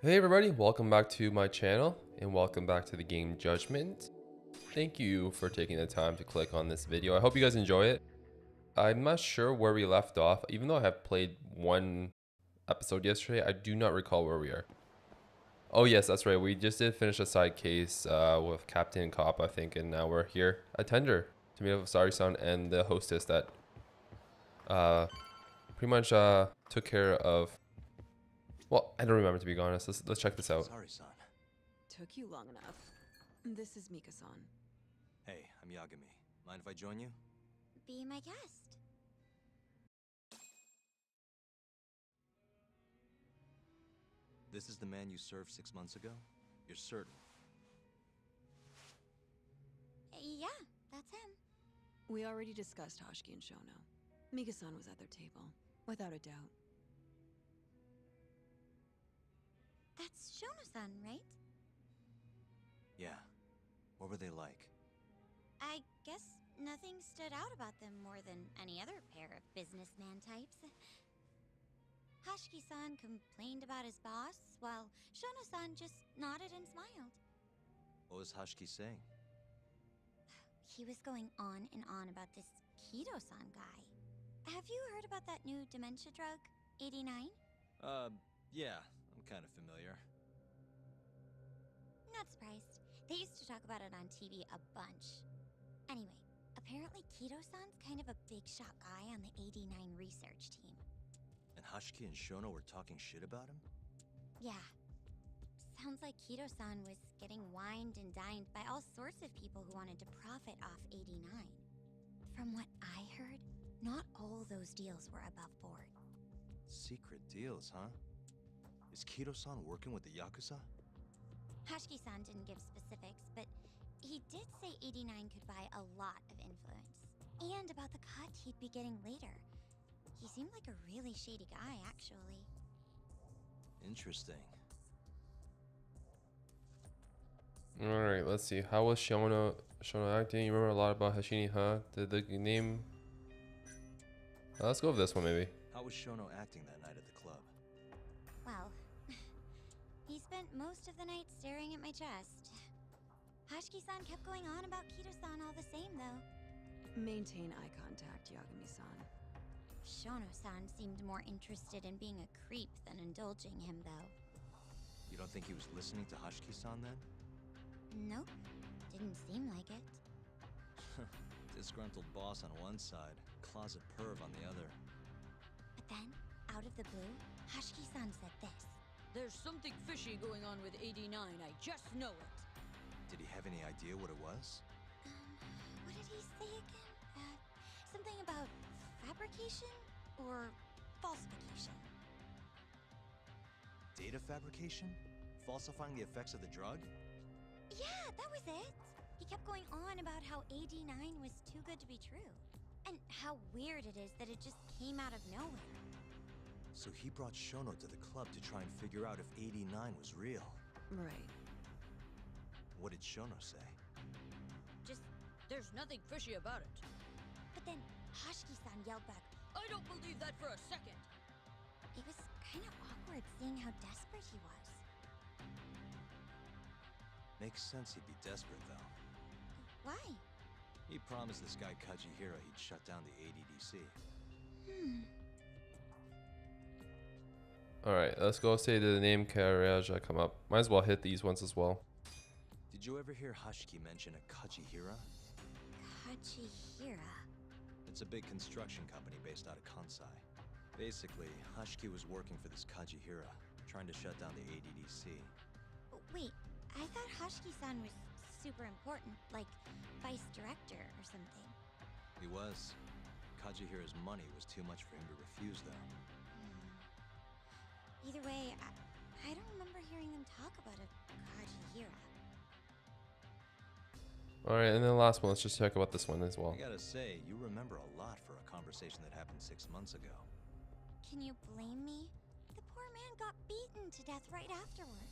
Hey everybody, welcome back to my channel and welcome back to the game Judgment. Thank you for taking the time to click on this video. I hope you guys enjoy it. I'm not sure where we left off. Even though I have played one episode yesterday, I do not recall where we are. Oh yes, that's right. We just did finish a side case with Captain Cop, I think, and now we're here. A tender to meet up with Sari-san and the hostess that pretty much took care of. Well, I don't remember, to be honest. Let's check this out. Sorry-san. Took you long enough. This is Mika-san. Hey, I'm Yagami. Mind if I join you? Be my guest. This is the man you served 6 months ago? You're certain? Yeah, that's him. We already discussed Hashiki and Shono. Mika-san was at their table, without a doubt. That's Shono-san, right? Yeah. What were they like? I guess nothing stood out about them more than any other pair of businessman types. Hashiki-san complained about his boss, while Shono-san just nodded and smiled. What was Hashiki saying? He was going on and on about this Kido-san guy. Have you heard about that new dementia drug, 89? Yeah. I'm kind of familiar. Not surprised. They used to talk about it on TV a bunch. Anyway, apparently Kido-san's kind of a big shot guy on the 89 research team. And Hashiki and Shono were talking shit about him? Yeah. Sounds like Kido-san was getting wined and dined by all sorts of people who wanted to profit off 89. From what I heard, not all those deals were above board. Secret deals, huh? Is Kido-san working with the Yakuza? Hashiki-san didn't give specifics, but he did say 89 could buy a lot of influence. And about the cut he'd be getting later. He seemed like a really shady guy, actually. Interesting. Alright, let's see. How was Shono acting? You remember a lot about Hashini, huh? Did the name... let's go with this one, maybe. How was Shono acting that night at the club? Well, he spent most of the night staring at my chest. Hashiki-san kept going on about Kido-san all the same, though. Maintain eye contact, Yagami-san. Shono-san seemed more interested in being a creep than indulging him, though. You don't think he was listening to Hashiki-san then? Nope, didn't seem like it. Disgruntled boss on one side, closet perv on the other. But then, out of the blue, Hashiki-san said this. There's something fishy going on with 89, I just know it. Did he have any idea what it was? What did he say again? Something about fabrication or falsification? Data fabrication? Falsifying the effects of the drug? Yeah, that was it. He kept going on about how 89 was too good to be true. And how weird it is that it just came out of nowhere. So he brought Shono to the club to try and figure out if 89 was real. Right. What did Shono say? Just, there's nothing fishy about it. But then Hashiki-san yelled back, I don't believe that for a second. it was kind of awkward seeing how desperate he was. Makes sense he'd be desperate, though. Why? He promised this guy Kajihira he'd shut down the ADDC. Alright, let's go say the name Karaja come up. Might as well hit these ones as well. Did you ever hear Hashiki mention a Kajihira? Kajihira. It's a big construction company based out of Kansai. Basically, Hashiki was working for this Kajihira, trying to shut down the ADDC. Wait, I thought Hashiki-san was super important, like vice director or something. He was. Kajihira's money was too much for him to refuse, though. Either way, I don't remember hearing them talk about a Kajihira. Alright, and then the last one, let's just check about this one as well. I gotta say, you remember a lot for a conversation that happened 6 months ago. Can you blame me? The poor man got beaten to death right afterward.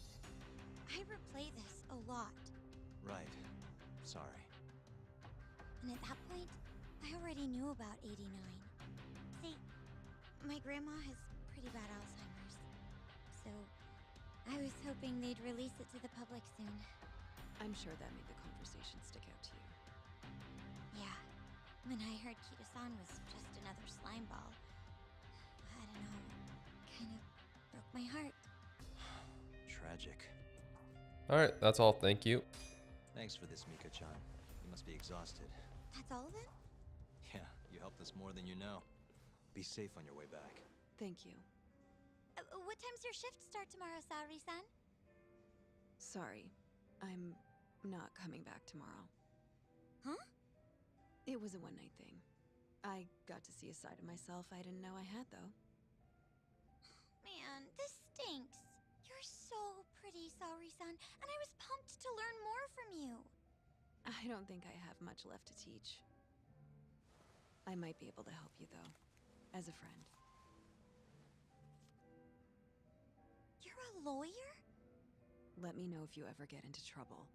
I replay this a lot. Right. Sorry. And at that point, I already knew about 89. See, my grandma has pretty bad Alzheimer's. So I was hoping they'd release it to the public soon. I'm sure that made the conversation stick out to you. Yeah. When I heard Kito-san was just another slime ball, I don't know, kind of broke my heart. Tragic. Alright, that's all. Thank you. Thanks for this, Mika-chan. You must be exhausted. That's all of it? Yeah, you helped us more than you know. Be safe on your way back. Thank you. What time's your shift start tomorrow, Saori-san? Sorry, I'm not coming back tomorrow. Huh? It was a one-night thing. I got to see a side of myself I didn't know I had, though. Man, this stinks. You're so pretty, Saori-san, and I was pumped to learn more from you. I don't think I have much left to teach. I might be able to help you, though, as a friend. You're a lawyer? Let me know if you ever get into trouble.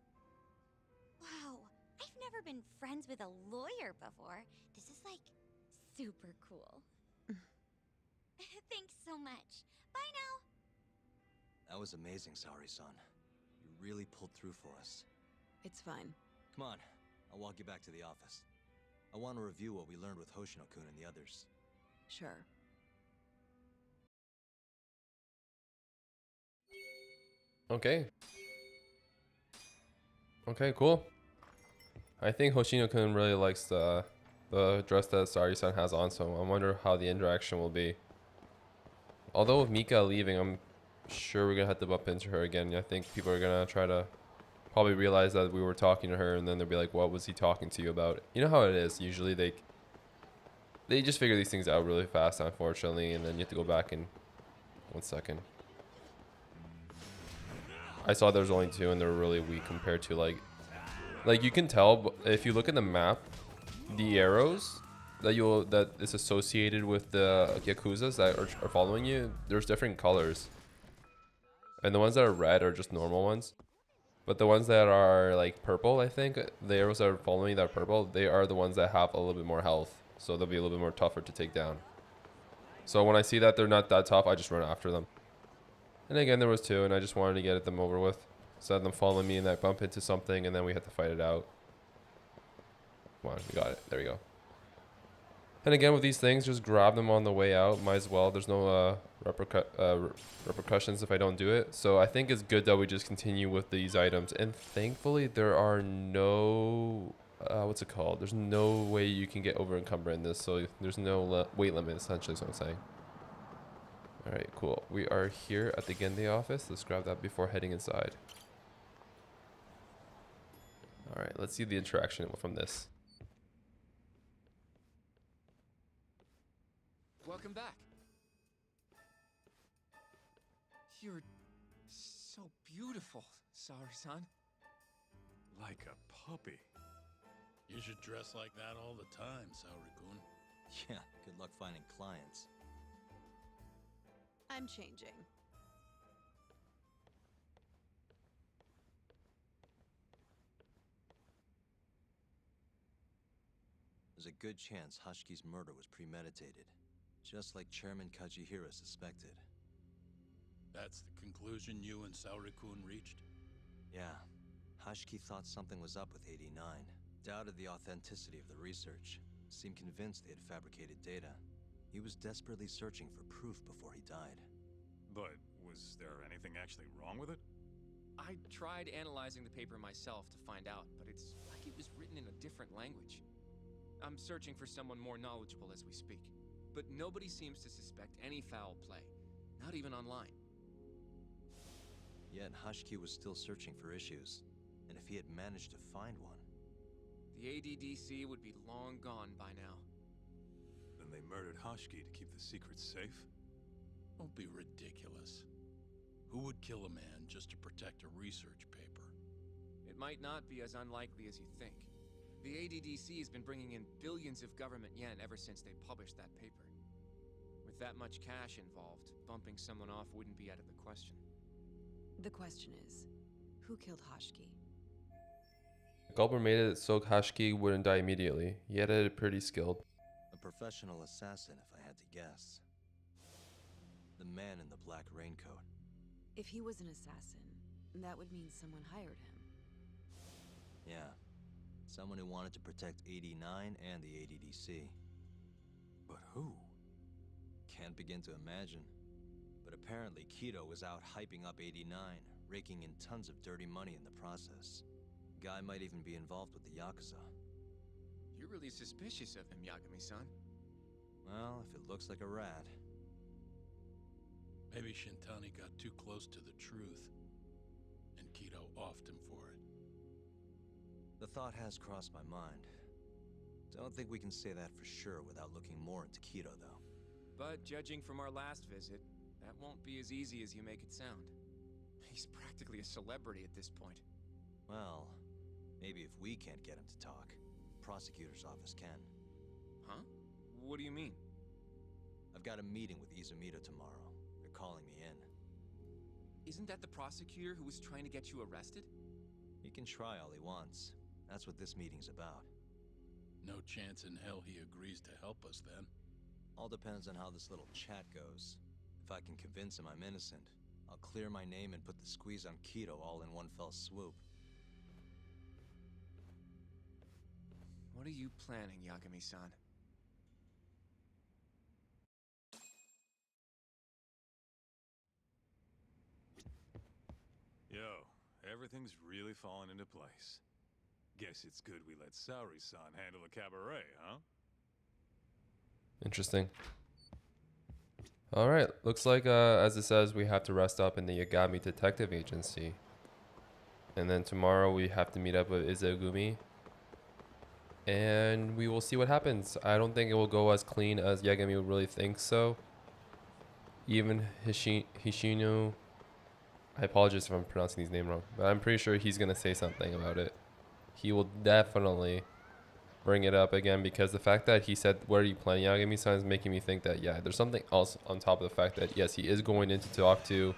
Wow, I've never been friends with a lawyer before. This is like super cool. Thanks so much. Bye now. That was amazing, Saori-san. You really pulled through for us. It's fine. Come on, I'll walk you back to the office. I want to review what we learned with Hoshino-kun and the others. Sure. Okay. Okay, cool. I think Hoshino-kun really likes the dress that Saori-san has on, so I wonder how the interaction will be. Although with Mika leaving, I'm sure we're gonna have to bump into her again. I think people are gonna try to probably realize that we were talking to her, and then they'll be like, what was he talking to you about? You know how it is. Usually they just figure these things out really fast, unfortunately, and then you have to go back and... One second. I saw there's only two, and they're really weak compared to like you can tell if you look at the map, the arrows that is associated with the Yakuzas that are following you, there's different colors, and the ones that are red are just normal ones, but the ones that are like purple, I think the arrows that are following that are purple, they are the ones that have a little bit more health, so they'll be a little bit more tougher to take down. So when I see that they're not that tough, I just run after them. And again, there was two, and I just wanted to get them over with. Instead of them following me and I bump into something, and then we had to fight it out. Come on, we got it. There we go. And again, with these things, just grab them on the way out. Might as well. There's no repercussions if I don't do it. So I think it's good that we just continue with these items. And thankfully, there are no... what's it called? There's no way you can get over encumbered in this. So there's no weight limit, essentially, is what I'm saying. Alright, cool. We are here at the Gende office. Let's grab that before heading inside. Alright, let's see the interaction from this. Welcome back. You're so beautiful, Saori-san. Like a puppy. You should dress like that all the time, Saori-kun. Yeah, good luck finding clients. I'm changing. There's a good chance Hashki's murder was premeditated, just like Chairman Kajihira suspected. That's the conclusion you and Saori-kun reached? Yeah, Hashki thought something was up with 89, doubted the authenticity of the research, seemed convinced they had fabricated data. He was desperately searching for proof before he died. But was there anything actually wrong with it? I tried analyzing the paper myself to find out, but it's like it was written in a different language. I'm searching for someone more knowledgeable as we speak, but nobody seems to suspect any foul play, not even online. Yet Hashki was still searching for issues, and if he had managed to find one... The ADDC would be long gone by now. Then they murdered Hashki to keep the secret safe? Don't be ridiculous. Who would kill a man just to protect a research paper? It might not be as unlikely as you think. The ADDC has been bringing in billions of government yen ever since they published that paper. With that much cash involved, bumping someone off wouldn't be out of the question. The question is, who killed Hashki? Gulper made it so Hashki wouldn't die immediately. He had it pretty skilled. A professional assassin, if I had to guess. The man in the black raincoat. If he was an assassin, that would mean someone hired him. Yeah. Someone who wanted to protect 89 and the ADDC. But who? Can't begin to imagine. But apparently Kido was out hyping up 89, raking in tons of dirty money in the process. Guy might even be involved with the Yakuza. You're really suspicious of him, Yagami-san. Well, if it looks like a rat. Maybe Shintani got too close to the truth, and Kido offed him for it. The thought has crossed my mind. Don't think we can say that for sure without looking more into Kido, though. But judging from our last visit, that won't be as easy as you make it sound. He's practically a celebrity at this point. Well, maybe if we can't get him to talk, prosecutor's office can. Huh? What do you mean? I've got a meeting with Izumito tomorrow. They're calling me in. Isn't that the prosecutor who was trying to get you arrested? He can try all he wants. That's what this meeting's about. No chance in hell he agrees to help us then. All depends on how this little chat goes. If I can convince him I'm innocent, I'll clear my name and put the squeeze on Kido all in one fell swoop. What are you planning, Yagami-san? Yo, everything's really falling into place. Guess it's good we let Saori-san handle the cabaret, huh? Interesting. All right, looks like as it says, we have to rest up in the Yagami Detective Agency. And then tomorrow we have to meet up with Izagumi. And we will see what happens. I don't think it will go as clean as Yagami would really think so. Even Hishino, I apologize if I'm pronouncing his name wrong, but I'm pretty sure he's going to say something about it. He will definitely bring it up again, because the fact that he said, "Where are you playing Yagami-san?" is making me think that, yeah, there's something else on top of the fact that, yes, he is going in to talk to.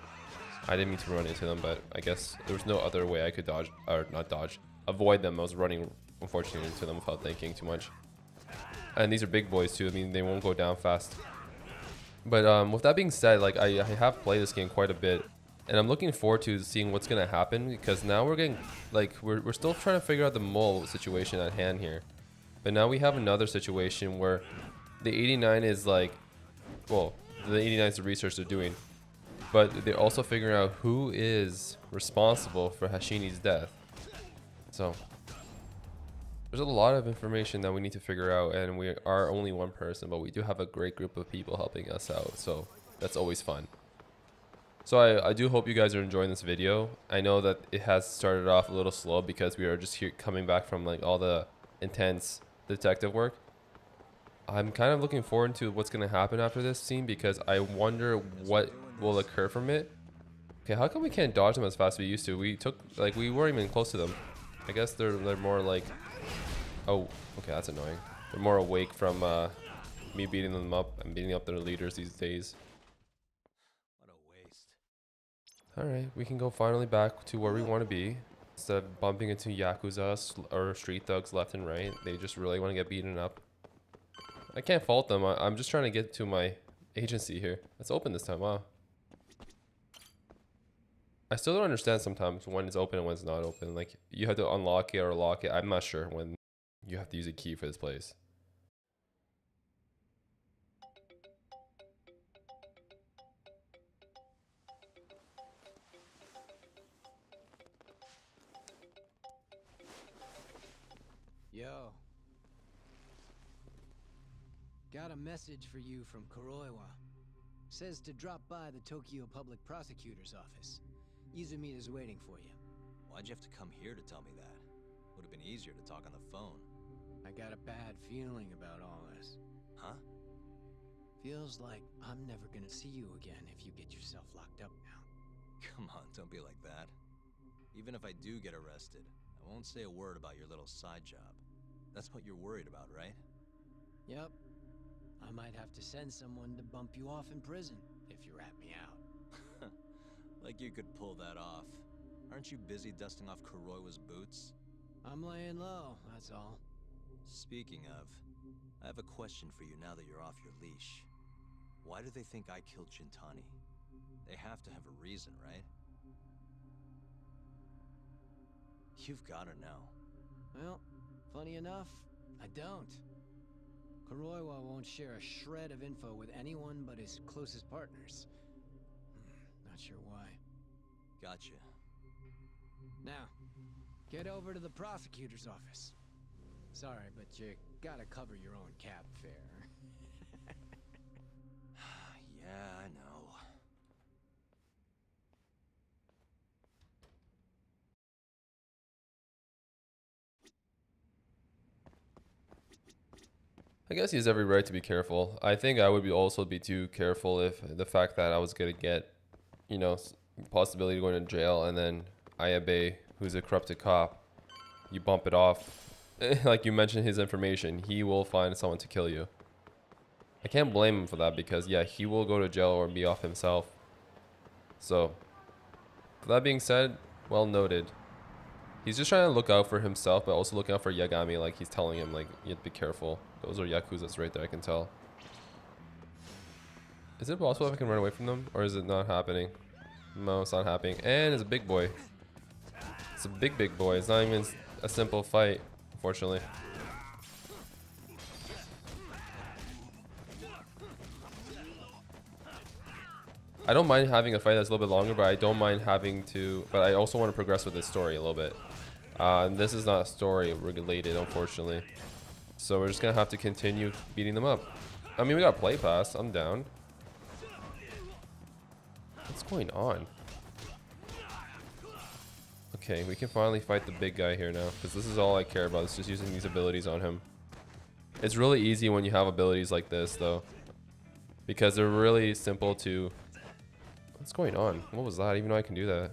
I didn't mean to run into them, but I guess there was no other way I could dodge, or not dodge, avoid them. I was running, unfortunately, into them without thinking too much. And these are big boys too. I mean, they won't go down fast. But with that being said, like I have played this game quite a bit, and I'm looking forward to seeing what's gonna happen, because now we're getting, like, we're still trying to figure out the mole situation at hand here. But now we have another situation where the 89 is like, well, the 89 is the research they're doing, but they're also figuring out who is responsible for Hashini's death. So there's a lot of information that we need to figure out, and we are only one person, but we do have a great group of people helping us out, so that's always fun. So I do hope you guys are enjoying this video. I know that it has started off a little slow because we are just here coming back from like all the intense detective work. I'm kind of looking forward to what's going to happen after this scene, because I wonder what will occur from it. Okay, how come we can't dodge them as fast as we used to? We took, like, we weren't even close to them. I guess they're more like, oh, okay, that's annoying. They're more awake from me beating them up and beating up their leaders these days. What a waste. Alright, we can go finally back to where we want to be. Instead of bumping into Yakuza or street thugs left and right, they just really want to get beaten up. I can't fault them. I'm just trying to get to my agency here. It's open this time, wow. I still don't understand sometimes when it's open and when it's not open. Like, you have to unlock it or lock it. I'm not sure when you have to use a key for this place. Yo. Got a message for you from Kuroiwa. Says to drop by the Tokyo Public Prosecutor's office. Izumita's waiting for you. Why'd you have to come here to tell me that? Would have been easier to talk on the phone. I got a bad feeling about all this. Huh? Feels like I'm never gonna see you again if you get yourself locked up now. Come on, don't be like that. Even if I do get arrested, I won't say a word about your little side job. That's what you're worried about, right? Yep. I might have to send someone to bump you off in prison if you rat me out. Like you could pull that off. Aren't you busy dusting off Kuroiwa's boots? I'm laying low, that's all. Speaking of, I have a question for you now that you're off your leash. Why do they think I killed Shintani? They have to have a reason, right? You've got her now. Well, funny enough, I don't. Kuroiwa won't share a shred of info with anyone but his closest partners. Not sure why. Gotcha. Now, get over to the prosecutor's office. Sorry, but you gotta cover your own cab fare. Yeah, I know. I guess he has every right to be careful. I think I would also be too careful if the fact that I was gonna get, you know, possibility of going to jail, and then Ayabe, who's a corrupted cop, you bump it off. Like you mentioned his information, he will find someone to kill you. I can't blame him for that because yeah, he will go to jail or be off himself. So, that being said, well noted. He's just trying to look out for himself, but also looking out for Yagami. Like he's telling him, like, you have to be careful. Those are Yakuzas right there, I can tell. Is it possible if I can run away from them, or is it not happening? No, it's not happening. And it's a big boy. It's a big boy. It's not even a simple fight, unfortunately. I don't mind having a fight that's a little bit longer, but I don't mind having to, but I also want to progress with this story a little bit. And this is not story related, unfortunately. So we're just going to have to continue beating them up. I mean, we got play pass. I'm down. What's going on? Okay, we can finally fight the big guy here now, because this is all I care about. It's just using these abilities on him. It's really easy when you have abilities like this, though, because they're really simple to... What's going on? What was that? I didn't even know I can do that.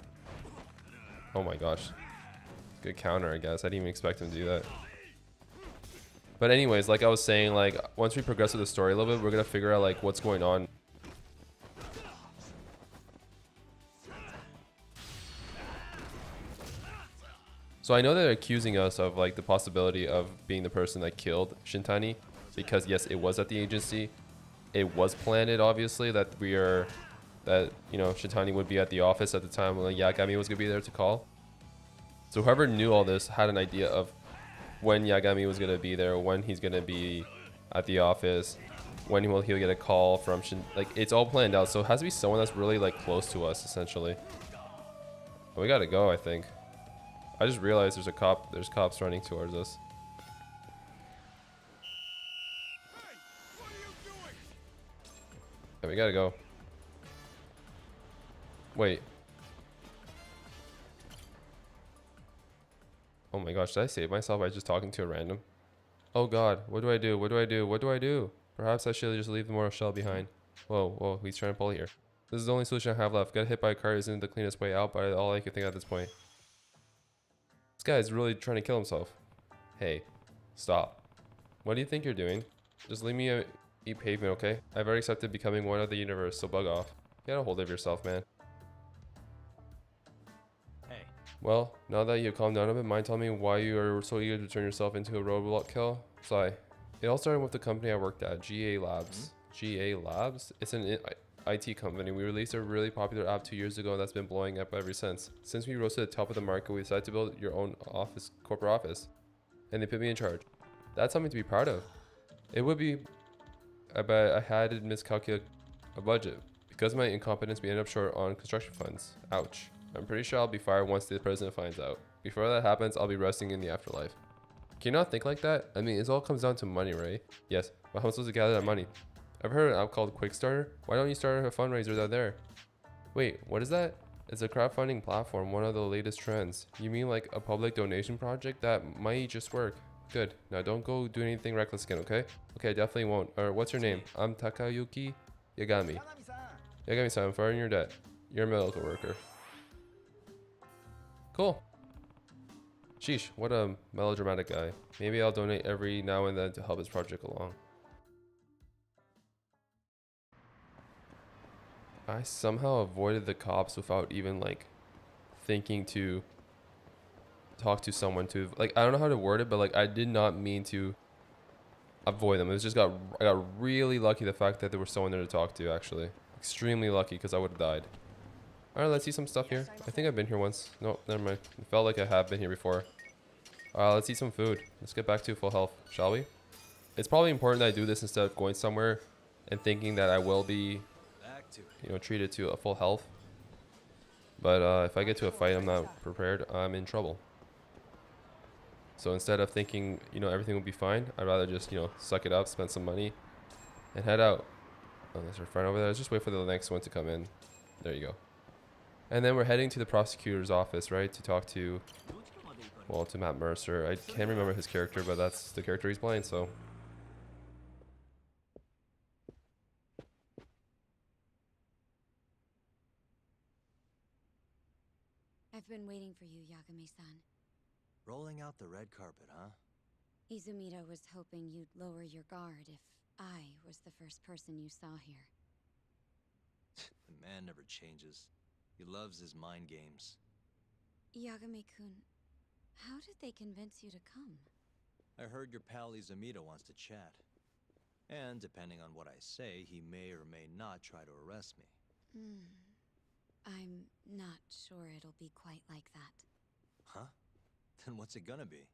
Oh my gosh. Good counter, I guess. I didn't even expect him to do that. But anyways, like I was saying, like once we progress with the story a little bit, we're gonna figure out like what's going on. So I know they're accusing us of like the possibility of being the person that killed Shintani, because yes, it was at the agency. It was planted, obviously, that you know, Shintani would be at the office at the time when Yagami was gonna be there to call. So whoever knew all this had an idea of when Yagami was gonna be there, when he's gonna be at the office, when he'll get a call from like it's all planned out. So it has to be someone that's really like close to us, essentially. But we gotta go, I think. I just realized there's cops running towards us. Yeah, we gotta go. Wait. Oh my gosh, did I save myself by just talking to a random? Oh god, what do I do? What do I do? What do I do? Perhaps I should just leave the mortal shell behind. Whoa, whoa, he's trying to pull here. This is the only solution I have left. Get hit by a car isn't the cleanest way out, but all I can think at this point. This guy's really trying to kill himself. Hey, stop. What do you think you're doing? Just leave me eat pavement, okay? I've already accepted becoming one of the universe, so bug off. Get a hold of yourself, man. Hey. Well, now that you've calmed down a bit, mind telling me why you are so eager to turn yourself into a robot kill? Sigh. It all started with the company I worked at, GA Labs. GA Labs? It's an IT company. We released a really popular app 2 years ago, and that's been blowing up ever since. Since we rose to the top of the market, we decided to build your own office, corporate office. And they put me in charge. That's something to be proud of. It would be, but I had miscalculated a budget. Because of my incompetence, we ended up short on construction funds. Ouch. I'm pretty sure I'll be fired once the president finds out. Before that happens, I'll be resting in the afterlife. Can you not think like that? I mean, it all comes down to money, right? Yes, but how am I supposed to gather that money? I've heard of an app called Quickstarter. Why don't you start a fundraiser out there? Wait, what is that? It's a crowdfunding platform, one of the latest trends. You mean like a public donation project? That might just work. Good. Now don't go do anything reckless again, okay? Okay, I definitely won't. What's your name? I'm Takayuki Yagami. Yagami-san, I'm far in your debt. You're a medical worker. Cool. Sheesh, what a melodramatic guy. Maybe I'll donate every now and then to help his project along. I somehow avoided the cops without even like thinking to talk to someone to like, I don't know how to word it, but like I did not mean to avoid them. It was just I got really lucky the fact that there was someone there to talk to, actually. Extremely lucky, because I would have died. Alright, let's see some stuff here. I think I've been here once. No, never mind. It felt like I have been here before. Let's eat some food. Let's get back to full health, shall we? It's probably important that I do this instead of going somewhere and thinking that I will be, you know, treated to a full health. But if I get to a fight, I'm not prepared, I'm in trouble. So instead of thinking, you know, everything will be fine, I'd rather just, you know, suck it up, spend some money, and head out. Oh, there's our friend over there. Let's just wait for the next one to come in. There you go. And then we're heading to the prosecutor's office, right, to talk to, well, to Matt Mercer. I can't remember his character, but that's the character he's playing, so. I've been waiting for you, Yagami-san. Rolling out the red carpet, huh? Izumida was hoping you'd lower your guard if I was the first person you saw here. The man never changes. He loves his mind games. Yagami-kun, how did they convince you to come? I heard your pal Izumida wants to chat. And depending on what I say, he may or may not try to arrest me. I'm not sure it'll be quite like that. Huh? Then what's it gonna be?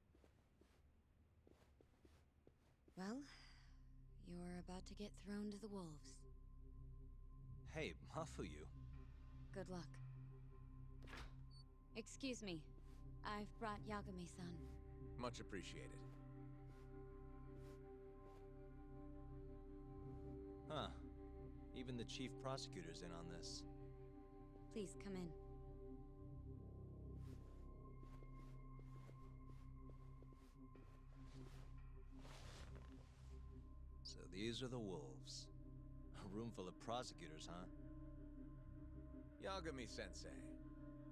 Well, you're about to get thrown to the wolves. Hey, Mafuyu. Good luck. Excuse me. I've brought Yagami-san. Much appreciated. Huh. Even the chief prosecutor's in on this. Please come in. So these are the wolves. A room full of prosecutors, huh? Yagami-sensei,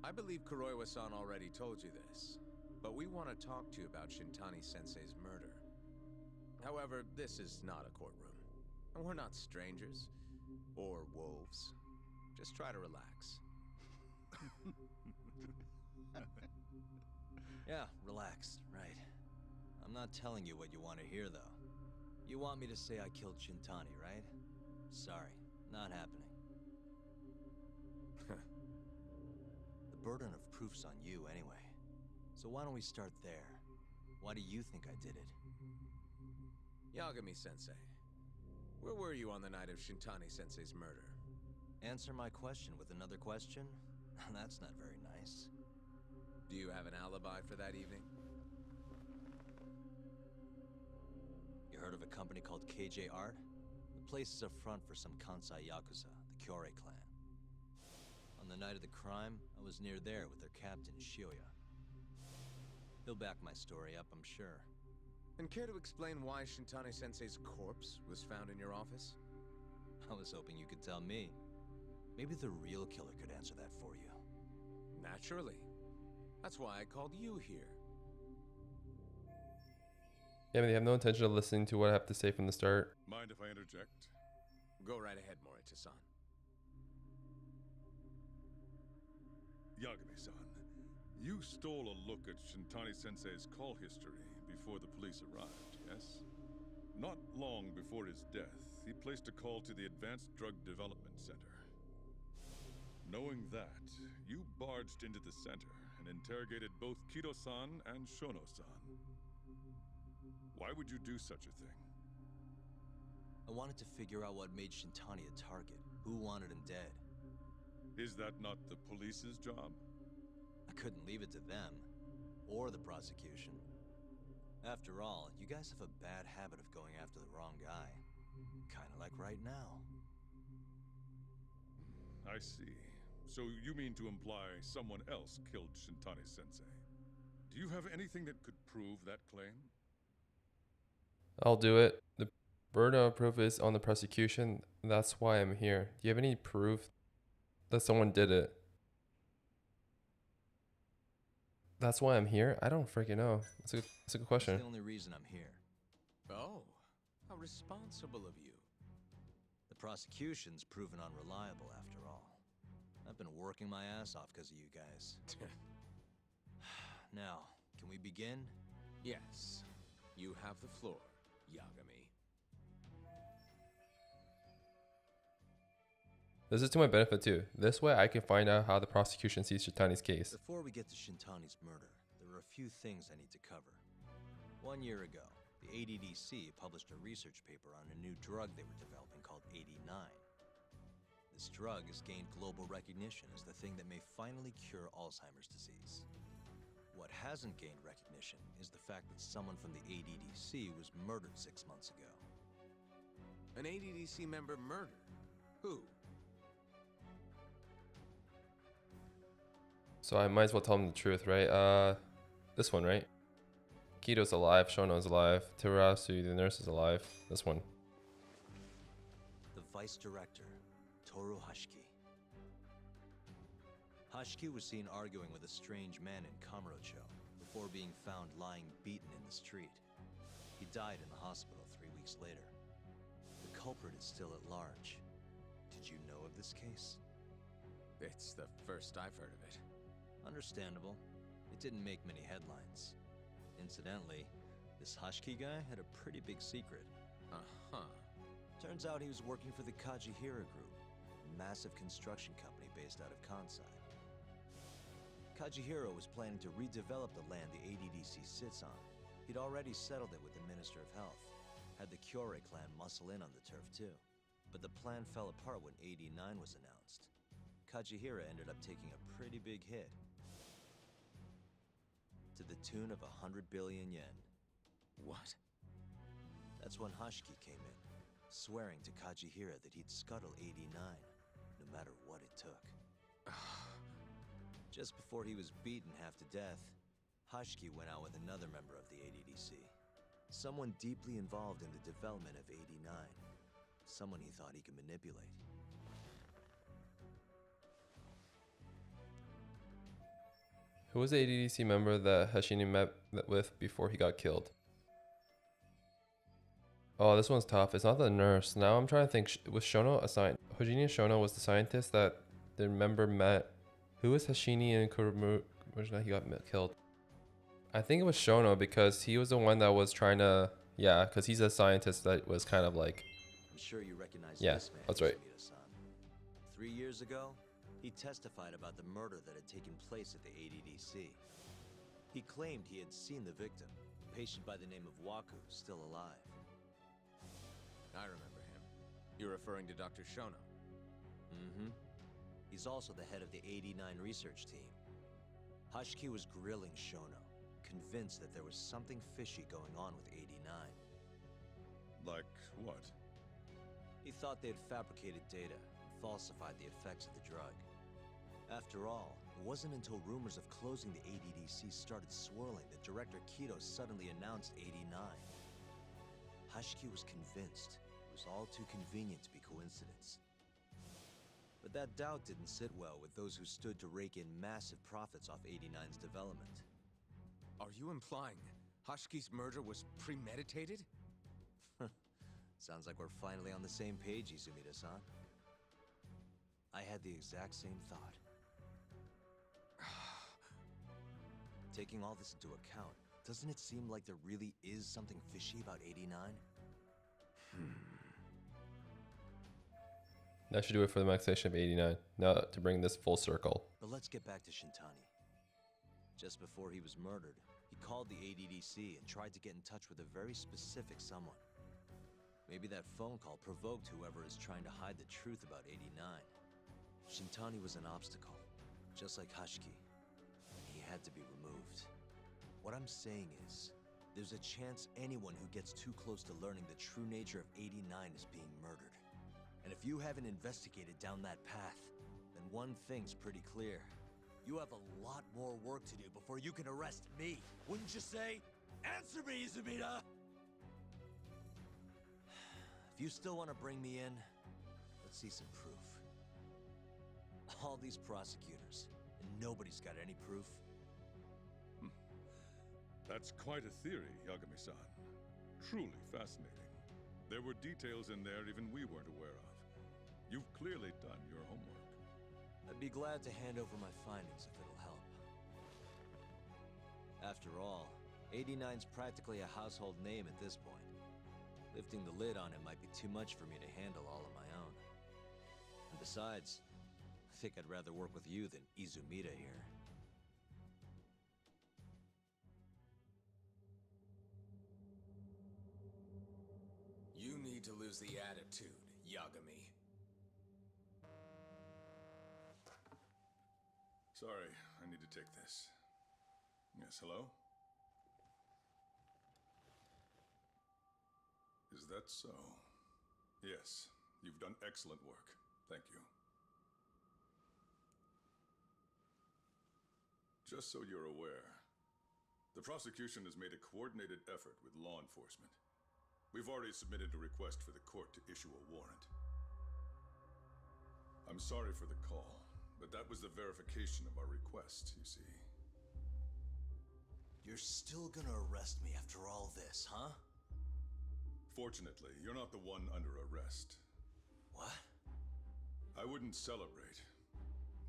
I believe Kuroiwa-san already told you this, but we want to talk to you about Shintani-sensei's murder. However, this is not a courtroom, and we're not strangers, or wolves. Just try to relax. Yeah, relax, right. I'm not telling you what you want to hear, though. You want me to say I killed Shintani, right? Sorry, not happening. The burden of proof's on you, anyway. So why don't we start there? Why do you think I did it? Yagami-sensei, where were you on the night of Shintani-sensei's murder? Answer my question with another question? That's not very nice. Do you have an alibi for that evening? You heard of a company called KJ Art? The place is a front for some Kansai Yakuza, the Kyorei clan. On the night of the crime, I was near there with their captain, Shioya. He'll back my story up, I'm sure. And care to explain why Shintani-sensei's corpse was found in your office? I was hoping you could tell me. Maybe the real killer could answer that for you. Naturally. That's why I called you here. Yeah, they have no intention of listening to what I have to say from the start. Mind if I interject? Go right ahead, Morita-san. Yagami-san, you stole a look at Shintani-sensei's call history before the police arrived, yes? Not long before his death, he placed a call to the Advanced Drug Development Center. Knowing that, you barged into the center and interrogated both Kido-san and Shono-san. Why would you do such a thing? I wanted to figure out what made Shintani a target. Who wanted him dead? Is that not the police's job? I couldn't leave it to them. Or the prosecution. After all, you guys have a bad habit of going after the wrong guy. Kinda like right now. I see. So you mean to imply someone else killed Shintani-sensei? Do you have anything that could prove that claim? I'll do it. The burden of proof is on the prosecution. That's why I'm here. Do you have any proof that someone did it? That's why I'm here? I don't freaking know. That's a good question. That's the only reason I'm here. Oh, how responsible of you. The prosecution's proven unreliable after all. I've been working my ass off because of you guys. Now, can we begin? Yes, you have the floor, Yagami. This is to my benefit too. This way I can find out how the prosecution sees Shintani's case. Before we get to Shintani's murder, there are a few things I need to cover. 1 year ago, the ADDC published a research paper on a new drug they were developing called 89. This drug has gained global recognition as the thing that may finally cure Alzheimer's disease. What hasn't gained recognition is the fact that someone from the ADDC was murdered 6 months ago. An ADDC member murdered? Who? So I might as well tell him the truth, right? This one, right? Kito's alive, Shono's alive, Terasu, the nurse, is alive. This one. The vice director, Toru Hashiki. Hashiki was seen arguing with a strange man in Kamurocho before being found lying beaten in the street. He died in the hospital 3 weeks later. The culprit is still at large. Did you know of this case? It's the first I've heard of it. Understandable. It didn't make many headlines. Incidentally, this Hashiki guy had a pretty big secret. Uh-huh. Turns out he was working for the Kajihira Group, a massive construction company based out of Kansai. Kajihira was planning to redevelop the land the ADDC sits on. He'd already settled it with the Minister of Health, had the Kyorei clan muscle in on the turf too. But the plan fell apart when 89 was announced. Kajihira ended up taking a pretty big hit, to the tune of 100 billion yen. What? That's when Hashiki came in, swearing to Kajihira that he'd scuttle 89, no matter what it took. Just before he was beaten half to death, Hashiki went out with another member of the ADDC. Someone deeply involved in the development of 89. Someone he thought he could manipulate. Who was the ADDC member that Hashini met with before he got killed? Oh, this one's tough. It's not the nurse. Now I'm trying to think. Was Shono a scientist? Hojini Shono was the scientist that the member met. Who was Hashini and Kamurocho? He got killed. I think it was Shono because he was the one that was trying to... Yeah, because he's a scientist that was kind of like... I'm sure you recognize yeah, this man. That's right. 3 years ago, he testified about the murder that had taken place at the ADDC. He claimed he had seen the victim, a patient by the name of Waku, still alive. I remember him. You're referring to Dr. Shono? Mm-hmm. He's also the head of the 89 research team. Hashiki was grilling Shono, convinced that there was something fishy going on with 89. Like what? He thought they had fabricated data, falsified the effects of the drug. After all, it wasn't until rumors of closing the ADDC started swirling that Director Kido suddenly announced 89. Hashiki was convinced it was all too convenient to be coincidence. But that doubt didn't sit well with those who stood to rake in massive profits off 89's development. Are you implying Hashiki's murder was premeditated? Sounds like we're finally on the same page, Izumida-san. I had the exact same thought. Taking all this into account, doesn't it seem like there really is something fishy about 89? That should do it for the max station of 89. Now to bring this full circle. But let's get back to Shintani. Just before he was murdered, he called the ADDC and tried to get in touch with a very specific someone. Maybe that phone call provoked whoever is trying to hide the truth about 89. Shintani was an obstacle, just like Hashiki. He had to be removed. What I'm saying is, there's a chance anyone who gets too close to learning the true nature of 89 is being murdered. And if you haven't investigated down that path, then one thing's pretty clear. You have a lot more work to do before you can arrest me. Wouldn't you say? Answer me, Izumida! If you still want to bring me in, let's see some proof. All these prosecutors, and nobody's got any proof. That's quite a theory, Yagami-san. Truly fascinating. There were details in there even we weren't aware of. You've clearly done your homework. I'd be glad to hand over my findings if it'll help. After all, 89's practically a household name at this point. Lifting the lid on it might be too much for me to handle all on my own. And Besides, I think I'd rather work with you than Izumida here. You need to lose the attitude, Yagami. Sorry, I need to take this. Yes, hello? Is that so? Yes, you've done excellent work. Thank you. Just so you're aware, the prosecution has made a coordinated effort with law enforcement. We've already submitted a request for the court to issue a warrant. I'm sorry for the call, but that was the verification of our request, you see. You're still gonna arrest me after all this, huh? Fortunately, you're not the one under arrest. What? I wouldn't celebrate.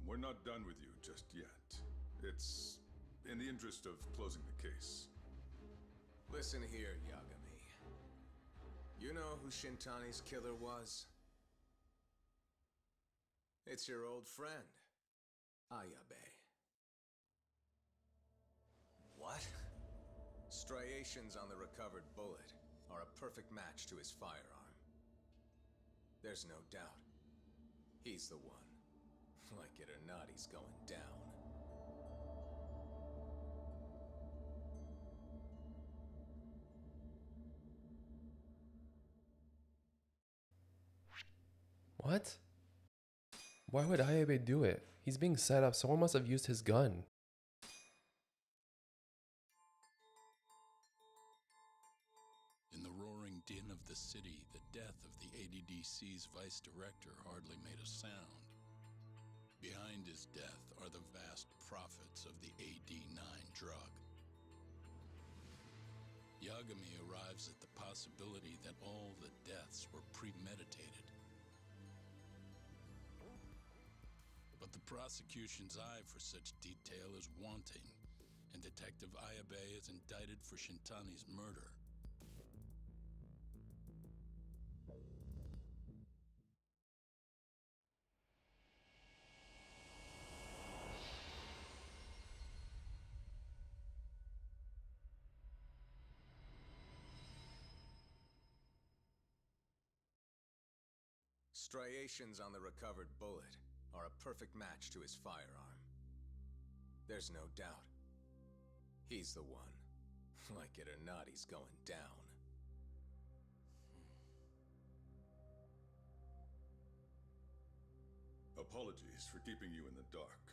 We're not done with you just yet. It's in the interest of closing the case. Listen here, Yagami. You know who Shintani's killer was? It's your old friend, Ayabe. What? Striations on the recovered bullet are a perfect match to his firearm. There's no doubt. He's the one. Like it or not, he's going down. What? Why would Ayabe do it? He's being set up. Someone must have used his gun. In the roaring din of the city, the death of the ADDC's vice director hardly made a sound. Behind his death are the vast profits of the AD9 drug. Yagami arrives at the possibility that all the deaths were premeditated. But the prosecution's eye for such detail is wanting, and Detective Ayabe is indicted for Shintani's murder. Striations on the recovered bullet are a perfect match to his firearm. There's no doubt. He's the one. Like it or not, he's going down. Apologies for keeping you in the dark.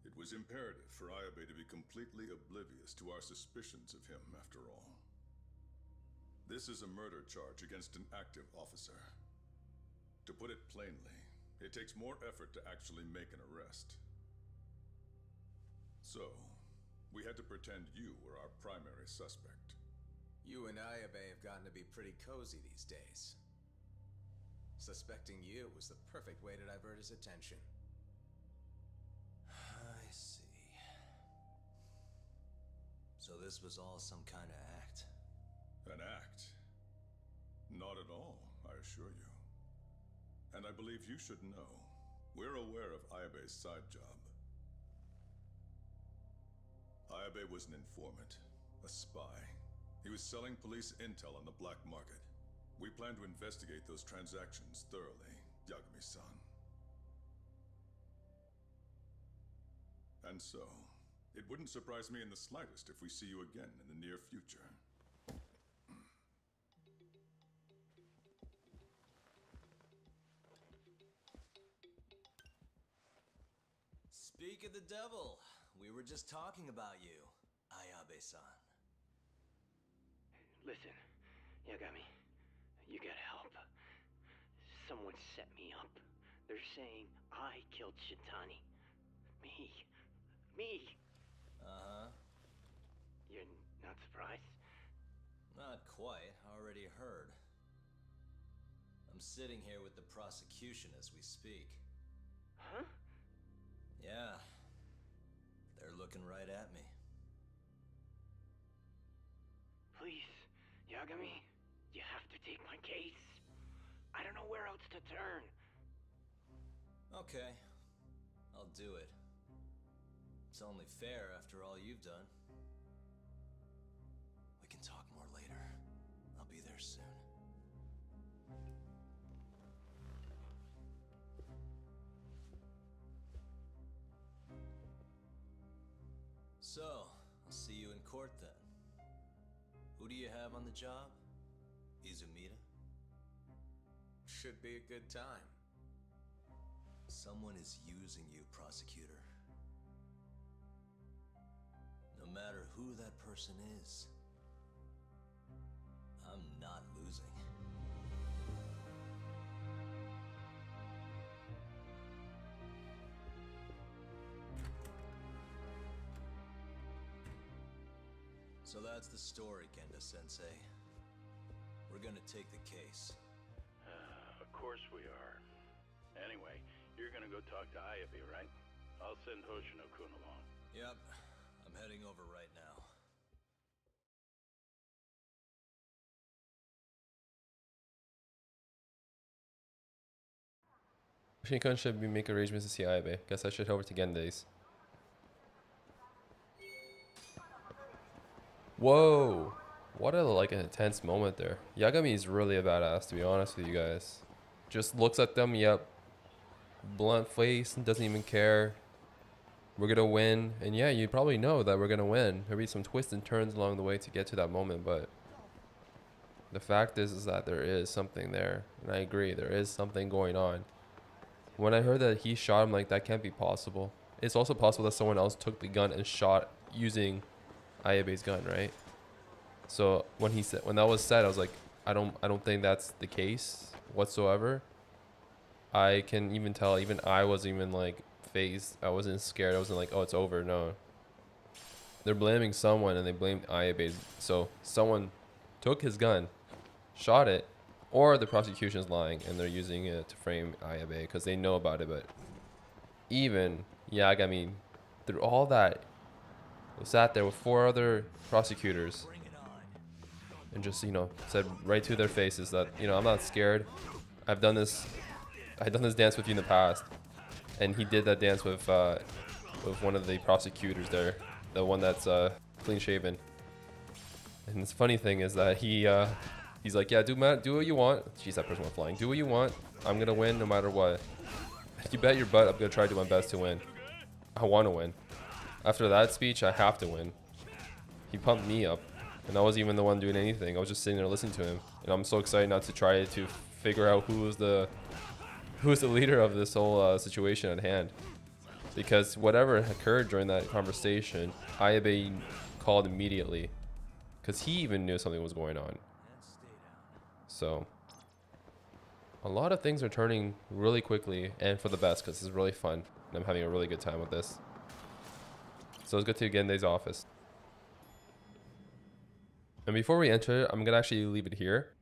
It was imperative for Ayabe to be completely oblivious to our suspicions of him, after all. This is a murder charge against an active officer. To put it plainly, it takes more effort to actually make an arrest. So, we had to pretend you were our primary suspect. You and Ayabe have gotten to be pretty cozy these days. Suspecting you was the perfect way to divert his attention. I see. So this was all some kind of act? An act? Not at all, I assure you. And I believe you should know, we're aware of Ayabe's side job. Ayabe was an informant, a spy. He was selling police intel on the black market. We plan to investigate those transactions thoroughly, Yagami-san. And so, it wouldn't surprise me in the slightest if we see you again in the near future. Speak of the devil, we were just talking about you, Ayabe-san. Listen, Yagami, you gotta help. Someone set me up. They're saying I killed Shintani. Me. Uh-huh. You're not surprised? Not quite. Already heard. I'm sitting here with the prosecution as we speak. Huh? Yeah. They're looking right at me. Please, Yagami, you have to take my case. I don't know where else to turn. Okay, I'll do it. It's only fair after all you've done. We can talk more later. I'll be there soon. So, I'll see you in court then. Who do you have on the job? Izumida? Should be a good time. Someone is using you, prosecutor. No matter who that person is, I'm not losing. So that's the story, Kenda-sensei. We're gonna take the case. Of course we are. Anyway, you're gonna go talk to Ayabe, right? I'll send Hoshino-kun along. Yep, I'm heading over right now. Hoshino-kun should be making arrangements to see Ayabe. Guess I should head over to Gende's. Whoa! What a like an intense moment there. Yagami is really a badass, to be honest with you guys. Just looks at them, yep. Blunt face, doesn't even care. We're gonna win. And yeah, you probably know that we're gonna win. There'll be some twists and turns along the way to get to that moment, but the fact is that there is something there. And I agree, there is something going on. When I heard that he shot him, like, that can't be possible. It's also possible that someone else took the gun and shot using Ayabe's gun, right? So when that was said, I was like, I don't think that's the case whatsoever. I can even tell, even I wasn't even like phased. I wasn't scared. I wasn't like, oh, it's over. No. They're blaming someone and they blamed Ayabe. So someone took his gun, shot it, or the prosecution's lying and they're using it to frame Ayabe because they know about it. But even Yagami, through all that, sat there with 4 other prosecutors and just, you know, said right to their faces that, you know, I'm not scared. I've done this dance with you in the past. And he did that dance with one of the prosecutors there, the one that's clean shaven. And the funny thing is that he's like, yeah, do what you want. Jeez, that person went flying. Do what you want. I'm gonna win no matter what. You bet your butt I'm gonna try to do my best to win. I want to win. After that speech, I have to win. He pumped me up, and I wasn't even the one doing anything. I was just sitting there listening to him, and I'm so excited now to try to figure out who was the leader of this whole situation at hand. Because whatever occurred during that conversation, Ayabe called immediately, because he even knew something was going on. So a lot of things are turning really quickly and for the best, because it's really fun, and I'm having a really good time with this. So let's go to Gende's office. And before we enter, I'm gonna actually leave it here.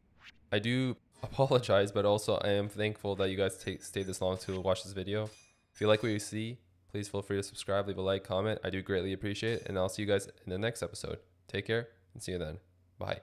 I do apologize, but also I am thankful that you guys stayed this long to watch this video. If you like what you see, please feel free to subscribe, leave a like, comment. I do greatly appreciate it, and I'll see you guys in the next episode. Take care and see you then. Bye.